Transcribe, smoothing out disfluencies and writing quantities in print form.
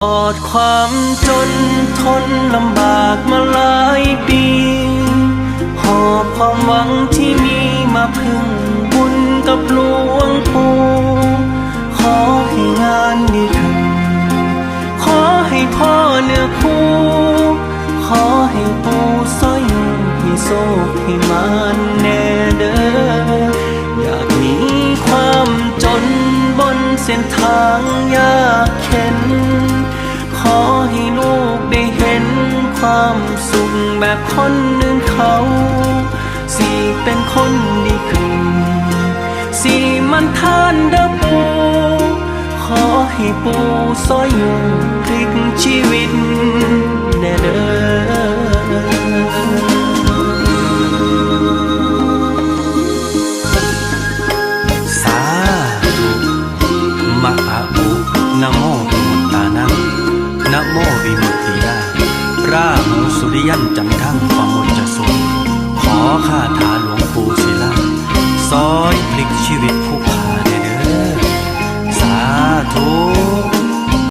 อดความจนทนลำบากมาหลายปีหอบความหวังที่มีมาพึ่งบุญกับหลวงปู่ขอให้งานดีขึ้นขอให้พ่อเนื้อคู่ขอให้ปู่ซอยให้โชคให้มานแน่เด้ออยากมีความจนบนเส้นทางยากเข็นขอให้ลูกได้เห็นความสุขแบบคนอื่นเขาสิเป็นคนดีขึ้นสิมันทานเด้อปู่ขอให้ปู่ซอยอยู่พลิกชีวิตแน่เด้อสาธุมะอะอุนะโมวิมุตตานังนะโมวิมุตติยาราหูสุริยันจันทังปมุจจสุขอข้าถาหลวงปู่ศิลาซอยพลิกชีวิตผู้